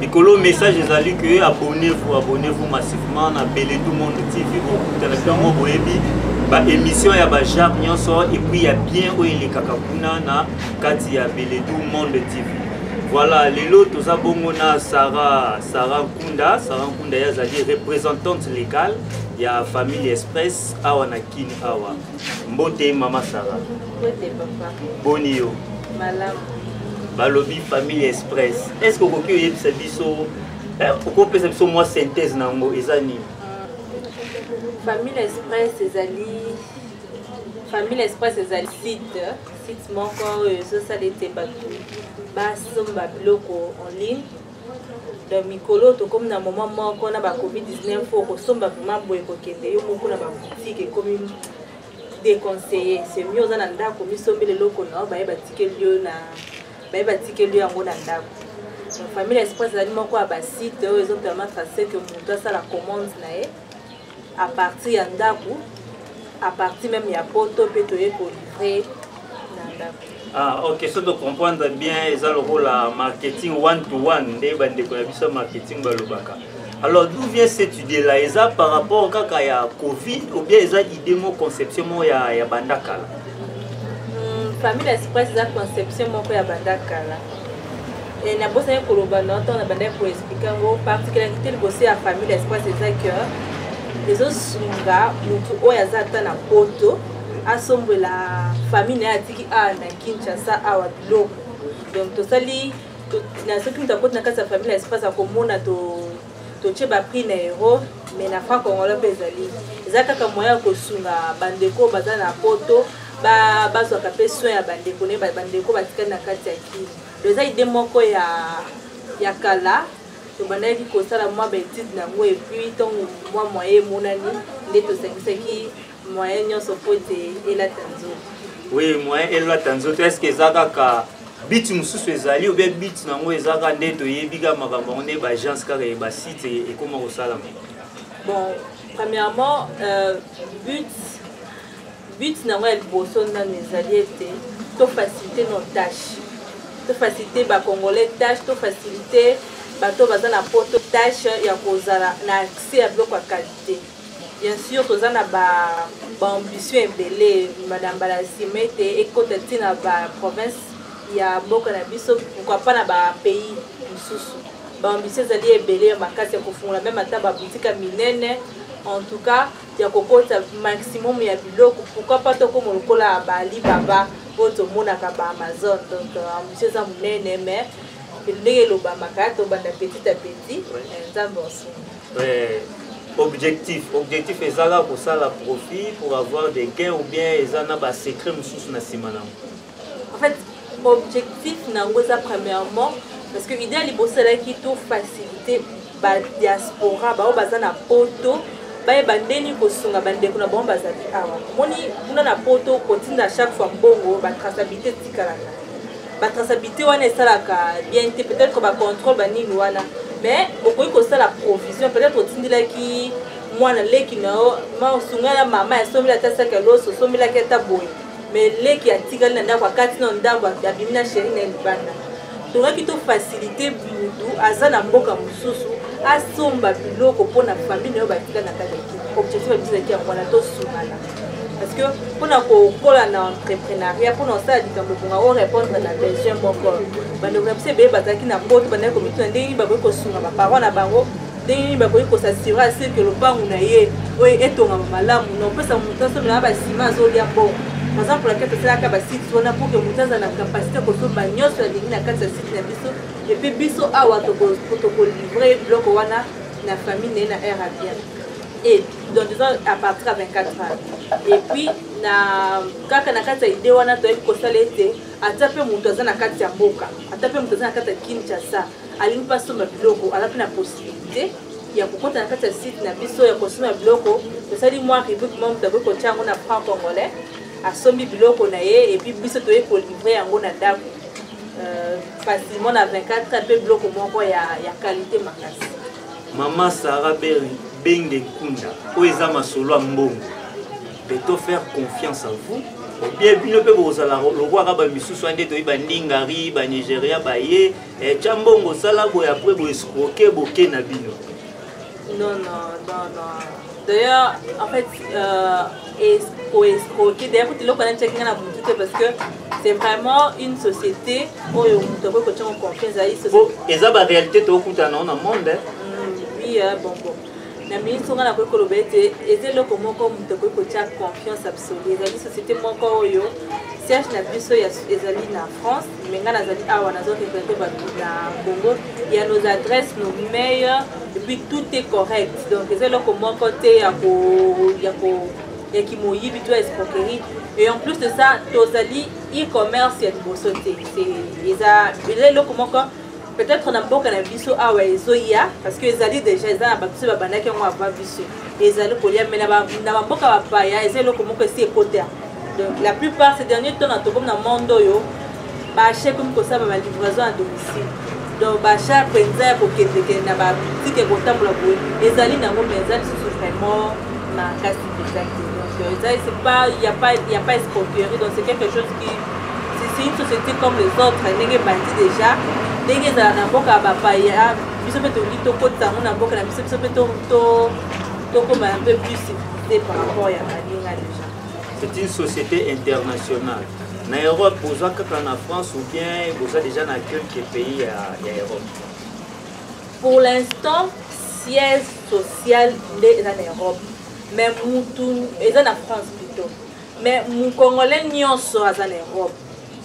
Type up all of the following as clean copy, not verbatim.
Nicolo, message est allé que abonnez-vous massivement à Belé Tout Monde TV. Vous émission ya ba Jacques Nyonso et puis il y a bien où il est kakakuna na kati ya Belé Tout Monde TV. Voilà, les lots ça bongona Sarah Nkunda ya zali représentante légale ya Famille Express awa na Kin awa. Mbote mama Sarah. Mbote papa. Bonio. Malam. Balobi Famille Express. Est-ce que vous pouvez yebisa biso pourquoi ça biso moi synthèse nango ezani? Famille Express ezali site moko so salete batu basomba biloko en ligne. Donc mikolo to comme na moment moko na ba Covid-19 faut ko somba vraiment boye ko kende yo moko na ba boutique comme déconseillé. C'est mieux za na ndako misombele loko na ba yeba tikelio na yango na ndako. Donc Famille Express ezali moko ba site ils ont permis tracer que mutu ça la commande na ye à partir ya ndako, à partir même ya poto pe to ye ko livrer na ndako. Ah, ok, ça de comprendre bien, ils ont le rôle à marketing one-to-one, des marketing balobaka. Alors, d'où vient cette idée-là? Ils ont par rapport au cas qu'il y a Covid, ou bien ils ont idée mon conception ya bandakala? Famille Express, ils ont conception ya bandakala. Et na bossa ya koloba na on a bandé pour expliquer en particularité le bosser à Famille Express, c'est que les autres sunga mutu oyazata na poto. Asombe la famille na tiki a na Kinshasa awa biloko. Donc to sali na soki mutakote na kasa Famille Express akomona to cheba prix na euro mais na franc congolais bezali. Ezaka ka moya ko sunga bandeko baza na poto bazwa ka pe soin ya bandeko ne bandeko batika na kati ya kini. Leza ide moko ya kala to bandaki ko sala mwa betide na ngo et puis ton mwa moyen monani ndeto sekiseki moyen nyonso pote elata nzoto. Oui, moyen elata nzoto. Est-ce que ezaka bit mususu ezali ou bien bit nango ezaka ndeto yebika makambo nde ba agence kaka ba site et comment osalama? Bon, premièrement but nango el boso na ezali ete to faciliter nos tâches. To faciliter ba congolais tâches, to faciliter bato baza na poto tâche ya kozala na accès à biloko ya qualité. Bien sûr, tous en a ambition belé, Madame Balasimete et côté de la province, il y a beaucoup d'ambition. Pourquoi pas dans le pays sous ambition d'aller belé, ma casse à confondre la même à table boutique à Minene. En tout cas, il y a un maximum il y a biloko. Pourquoi pas tout comme on colla à Bali Baba, votre monaka Amazon. Donc ambition ça Minene mais le Obama carte au petit à petit. Objectif est là pour ça la profit pour avoir des gains ou bien ils en ont secret sous na simana. En fait, objectif nangoza premièrement parce que l'idée li bosala qui tout faciliter ba diaspora ba bazana poto ba bandeni ko sunga bandeko na bomba za awa. Moni kuna na poto continue chaque fois bongo ba traçabilité tikalaka. Ba traçabilité wana esalaka bien peut-être que ba contrôle ba nini wana. Mais au point que la provision peut-être au tindila qui moi na leki na ma sunga la mama ya somi la tasa ke loso somi la keta boy mais leki ya tigal na ndako kati na ndako ya bimina chérie na libanda to nga kito faciliter budu azana mboka mususu asomba biloko pona famille yo batika na kati objectif ya bizaki ya mwana to sumala parce que pona ko kola na entrepreneuriat pona ça dit comme pour on répondre à la besoin moko bando ko se be bataki na poto banda ko mitu ndenge ba ko sunga ba parole na bango ndenge ba ko s'assurer à ce que le pangu na ye oy etonga malamu no pesa mutaso na ba sima zo lia bon par exemple la kete c'est la ka ba site on a pour que mutaza na capacité ko so ba nyoso ya dingi na kati ya site na biso et puis biso awa to ko livrer bloc wana na famille na air bien. Et donc disons à partir de 24 heures. Et puis na kaka na kati idée wana to ko salete atape mutu azana kati ya mboka atape mutu azana kati ya Kinshasa alimpa soma biloko ala na possibilité ya kokota na kati ya site na biso ya kosoma biloko to sali moi ribu kuma mutu ko chango na franc congolais asombi biloko na ye et puis biso to ko livrer yango na ndako facilement na 24 heures pe biloko moko ya qualité makasi. Maman Sarah Benge Nkunda, Oeza Masolo Mbongo, peut-on faire confiance à vous bien bino pe bozala lokwa ba misusu ande to ba ndingari ba Nigeria ba ye chambongo sala boya après bo escroquer boke na bino. Non. D'ailleurs, en fait, escroquer, d'ailleurs, tu l'as parce que c'est vraiment une société où on peut confiance à une société. Et ça, la réalité, tu as dans le monde. Oui, bon. La ministre on a colobé et c'est le comment comme tu peux confiance absolue. Les sociétés mon corps yo CH na biso ya ezali na France mais ngana zali awa na zote représenté na Congo. Il y a nos adresses, nos mails et puis tout est correct. Donc c'est le comment côté ya qui moyi bitu escroquerie et en plus de ça tozali e-commerce ya bosoté. C'est le comment peut-être na mboka na biso awa ezoya parce que ezali déjà eza na biso babandaki ngo ava biso ezali kolia mais na mboka bapaya ezali komoko esi ekota. Donc la plupart ces derniers temps na tokom na monde oyo bache comme kosaba ba livraison à domicile. Donc bacha penza ko kende na ba boutique kotambola boye ezali nango mais ezali vraiment na kasi exact. Donc ezali c'est pas il y a pas escroquerie, donc c'est quelque chose qui c'est une société comme les autres ndenge bandi déjà ndenge za na mboka bapaya biso pe to lito kota na mboka na biso pe to comme un peu plus civilisé par rapport à Malinga déjà. C'est une société internationale. En Europe, vous avez en France ou bien vous avez déjà dans quelques pays en Europe? Pour l'instant, siège social est en Europe. Mais est en France plutôt. Mais mon Congolais nyonso est en Europe.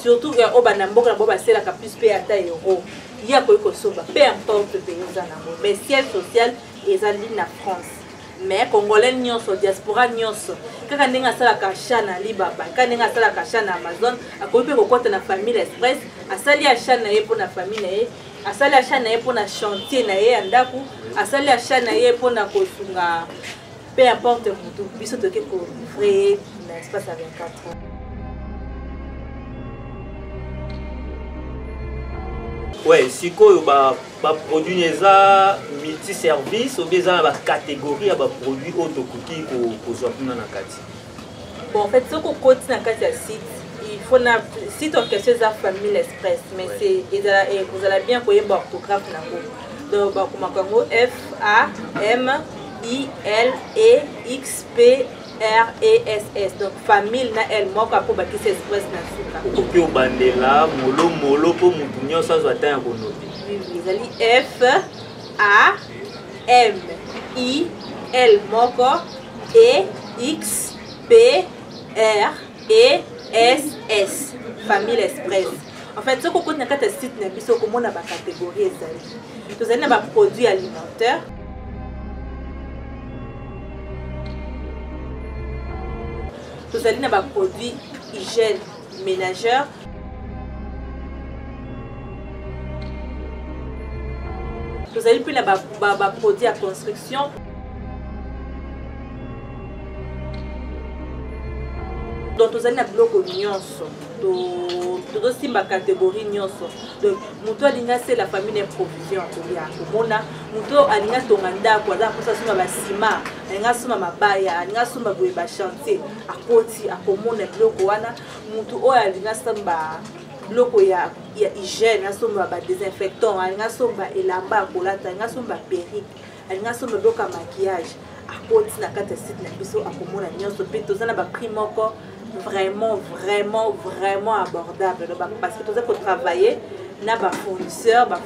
Surtout au Banamboka, c'est la plus payée à euro. Il y a quoi que ce soit, peu importe le pays en Europe. Mais siège social est en France. Mais Congolais nyonso, diaspora nyonso. Quand on a la cacha na Alibaba, quand on a la cacha na Amazon, à côté de quoi na famille Express, à sali achat na pour la famille à sali achat na pour la chantier na andaku, à sali achat na pour la kosunga. Peu importe mutu, biso toke ko vrai na espace à 24 ans. Ouais, si quoi produit neza multi-service ou bien la catégorie de produits autocookés qu'on soit plus dans la carte. Bon, en fait, ce qu'on continue dans le site, il faut un site en question de la famille Express, mais c'est vous allez bien connaître l'orthographe. Donc, comme FAMILEXPRESS. Donc, famille na elle moko pour bâtir Express na suka. Okoki obandela molo pour mutunyo sans attendre kono. Oui, ils allaient FAMIL moko EXPRESS. Famille Express. En fait, ce qu'on connaît dans le site, c'est comment on a des catégories. Nous avons des produits alimentaires. Nous avons des produits hygiène ménagère. Nous avons plus des produits à construction. Donc nous avons des blocs nyonso. Tout aussi ma catégorie nyonso. Donc muto alinga c'est la famille d'improvision ya komona muto alinga tonganda kwa za kosa suma ba ciment alinga suma mabaya alinga suma boye ba chantier akoti akomona bloc wana muto o alinga samba bloc ya hygiène asomba ba désinfectant alinga somba elamba kolata alinga somba perruque alinga somba bloc à maquillage akoti na kata site na biso akomona nyonso pe tozana ba prix moko vraiment abordable parce que tout ça pour travailler na ba fournisseurs ba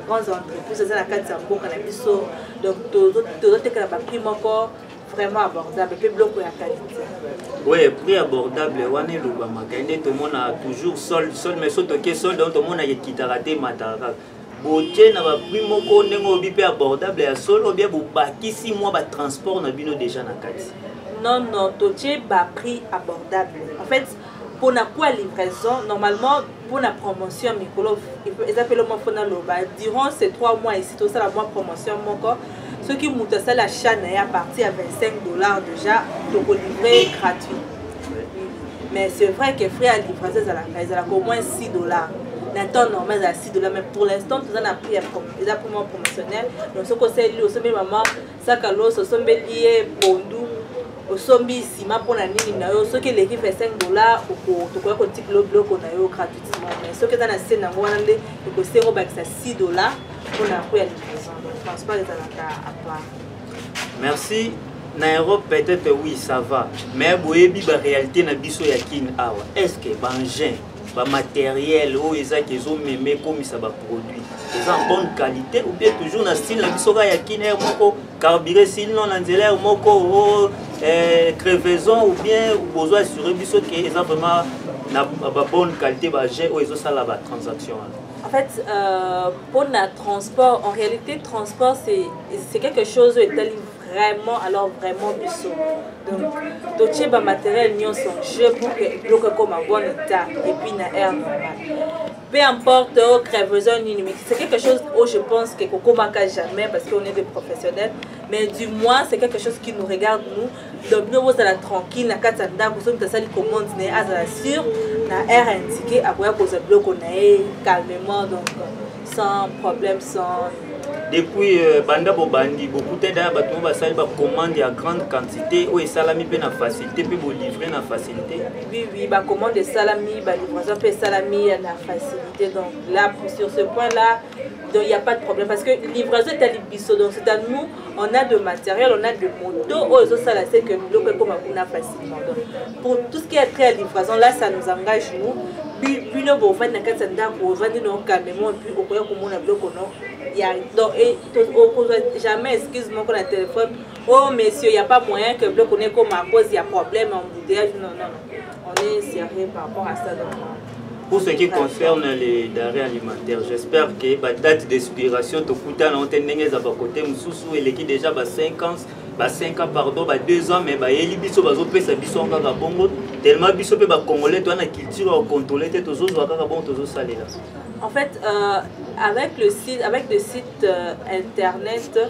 grandes entreprises ça la carte en boka na biso donc tout que ba prix encore vraiment abordable puis bloc ya qualité. Oui, prix abordable wane loba makende tout monde a toujours sol mais surtout que sol donc tout monde a kitaraté matara boté na ba prix moko ndenge obi abordable ya sol ou bien bo bakisi moi ba transport na bino déjà na kati. Non, toché bas prix abordable. En fait, pour la livraison, normalement, pour la promotion, ils appellent le mot durant ces 3 mois ici, tout ça, la promotion, ceux qui montent ça, la chaîne est à partir à $25 déjà, donc livrer gratuit. Mais c'est vrai que frais à livraison, ils ont au moins $6. Dans le temps normal, c'est $6, mais pour l'instant, tout ça a pris des appuis promotionnels. Donc, ce qu'on sait, lui, aussi, maman, ça, quand l'eau, ce sont liés, bondou. osombi sima mpona nini na yo soki eleki fait $5 tokoya kotikela biloko na yo gratuitement mais soki eza na se nango wana nde ekosenga obakisa $6 mpona koya livraison donc transport ezalaka à part. Merci. Na Europe peut-être oui ça va mais boyebi ba réalité na biso ya kin awa est-ce que ba engin ba matériel o eza kezo meme comme ça ba produit eza en bonne qualité ou bien toujours na style na biso ya kin air moko carburé sinon na nzela moko crevaison ou bien besoin assurer biso que eza vraiment na ba bonne qualité ba engin o ezo sala ba transaction. En fait, pour le transport, en réalité, le transport, c'est quelque chose qui est vraiment, alors vraiment biso. Donc, tout le matériel, nous sommes jeux pour que le bloc comme un bon état et puis na air normal. Peu importe, crevaison, c'est quelque chose où je pense que Coco manque jamais parce qu'on est des professionnels. Mais du moins, c'est quelque chose qui nous regarde, nous. Donc, nous sommes tranquille, na katanda, nous sommes dans la commande, nous sommes sûrs, na air indiqué, après, nous sommes bloqués calmement, donc sans problème, sans. Depuis Banda Bobandi, beaucoup d'aide bateau basali ba commande à grande quantité ou salami pe na facilité puis bo livrer na facilité. Oui, ba commande de salami, ba livraison pe salami na facilité. Donc là sur ce point là, donc il y a pas de problème parce que livraison est à l'Ibiso donc c'est à nous, on a de matériel, on a de motos, aux autres ça c'est que nous comme on a facilement. Donc pour tout ce qui est trait à livraison là ça nous engage nous. Puis le beau fan na katanda pour vendre nos calmement puis au point comme on a bloqué non. Donc, jamais, excuse-moi, qu'on a téléphone. Oh, monsieur, il n'y a pas moyen que le connaît comme à cause, il y a problème, embouteillage. Non. On est sérieux par rapport à ça. Donc, pour ce qui concerne les denrées alimentaires, j'espère que la date d'expiration, tu coûtes à l'antenne, à côté, Moussou, et l'équipe déjà 5 ans. 5 ans, pardon, 2 ans, mais il y a des gens qui sont tellement biso pe ba congolais toi na culture contrôler tes tous autres kaka bon tous salé là. En fait avec le site internet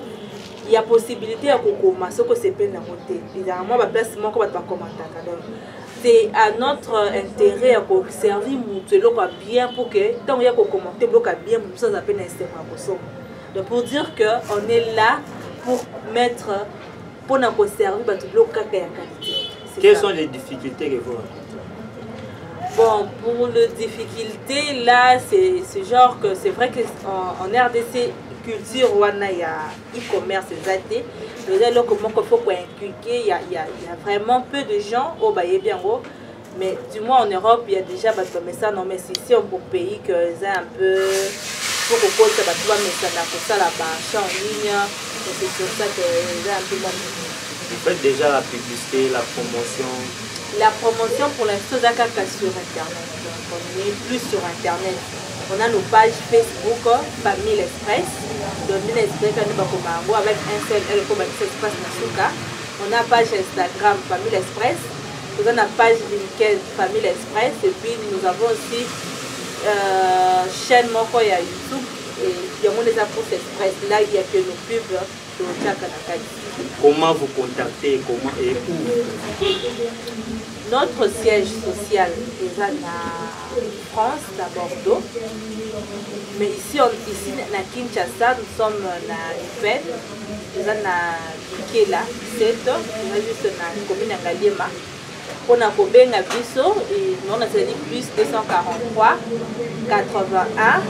il y a possibilité à kokoma ce que c'est peine à monter évidemment ba place moko ba commenter donc c'est à notre intérêt à servir mutuelo quoi bien pour que tant il y a commenter bloquer bien sans à peine Instagram donc pour dire que on est là pour mettre pour nous servir ba tout bloquer qualité. Quelles sont les difficultés que vous rencontrez? Bon, pour les difficultés, là, c'est ce genre que c'est vrai qu'en RDC, culture, il y a e-commerce, c'est là comment il faut inculquer, il y a vraiment peu de gens au Baye bien haut, mais du moins en Europe, il y a déjà mais ça, non, mais si on peut pays que c'est un peu pour que ça va tout mais ça là-bas, en ligne, c'est sur ça que c'est un peu moins. Vous faites déjà la publicité, la promotion? La promotion pour l'instant, c'est sur Internet. Donc, on est plus sur Internet. On a nos pages Facebook, Famille Express. Donc, Famille Express, avec un seul L comme Express Nasuka. On a page Instagram, Famille Express. Nous avons la page LinkedIn, Famille Express. Et puis, nous avons aussi chaîne Moko à YouTube. Et il y a des approches Express. Là, il y a que nos pubs sur Tchakanaka. Comment vous contactez, comment et où? Notre siège social est à France, à Bordeaux. Mais ici à Kinshasa, nous sommes à Iped, nous sommes à Kikela, 7, nous sommes juste dans la commune de Galima. On a combien de biso et nous on a plus 243 81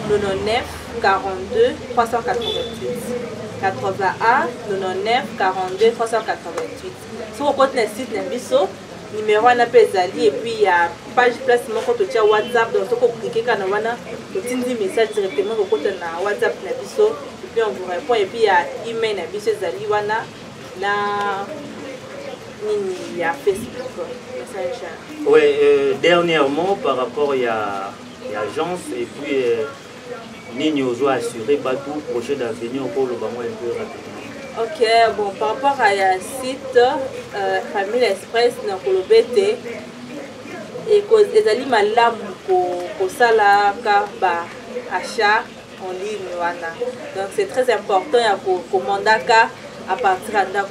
99 42 388. 81 99 42 388. Si on compte le site Nabiso, numéro on appelle Zali et puis il y a page place moko to tia WhatsApp donc si on clique quand on a un message directement au côté na WhatsApp Nabiso et puis on vous répond et puis il y a email Nabiso Zali wana na il y a Facebook Messenger. Oui, dernièrement par rapport il y a agence et puis Nini Ozo assuré pas tout projet d'avenir pour le banc un peu rapidement. Ok, bon, par rapport à un site Famille Express dans Kolobete et les aliments malamu pour sala ba achat en ligne donc c'est très important pour commander à partir de là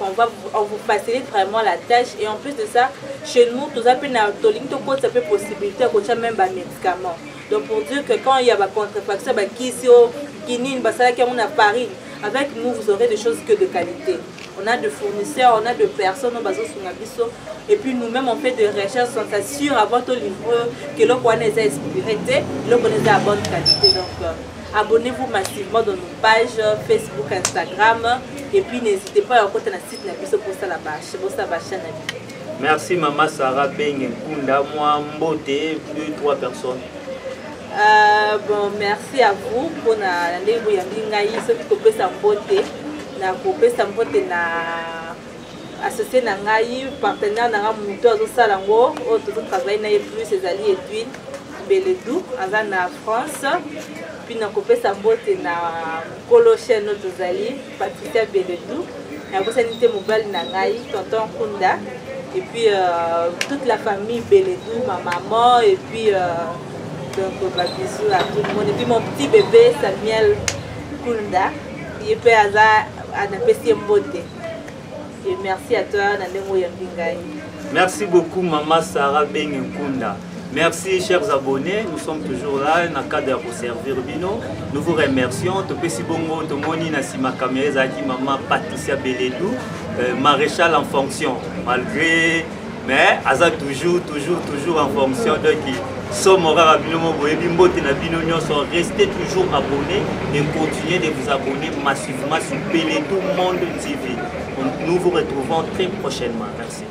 on vous facilite vraiment la tâche et en plus de ça chez nous tout ça peut ça peut possibilité de même des médicaments. Donc pour dire que quand il y a la contrefaction, qui ici au Guinée, à Paris, avec nous vous aurez des choses que de qualité. on a de fournisseurs, on a de personnes, et puis nous-mêmes on fait des recherches, on s'assure avant de livrer que l'on est inspiré, l'on est à bonne qualité. Donc abonnez-vous massivement dans nos pages Facebook, Instagram, et puis n'hésitez pas à côté de notre site pour ça la chaîne. Merci Maman Sarah Bengenkunda, moi Mbote, 2-3 personnes. Bon, merci à vous pour la associé na ngai partenaire na muto azosala ngo o travailler na plus ses alliés Edwin Beledou en France puis na kopesa mbote na kolo chaîne tozali Patricia Beledou na bosanité mobile na ngai tonton Kunda et puis toute la famille Beledou, ma maman et puis donc bisous à tout le monde et puis mon petit bébé Samuel Kunda qui est à na mbote. Et merci à toi, Nandemo Yambingai. Merci beaucoup, Maman Sarah Bengenkunda. Merci, chers abonnés. Nous sommes toujours là, dans le cadre pour servir Bino. Nous vous remercions. Topesi Bongo, Tomoni, Nassima Kameza, Maman Patricia Beledou, maréchal en fonction. Malgré, mais Aza toujours en fonction de qui. Somora Bino, Bimbo, Tenabino, sont restés toujours abonnés et continuez de vous abonner massivement sur Beledou Monde TV. Nous vous retrouvons très prochainement. Merci.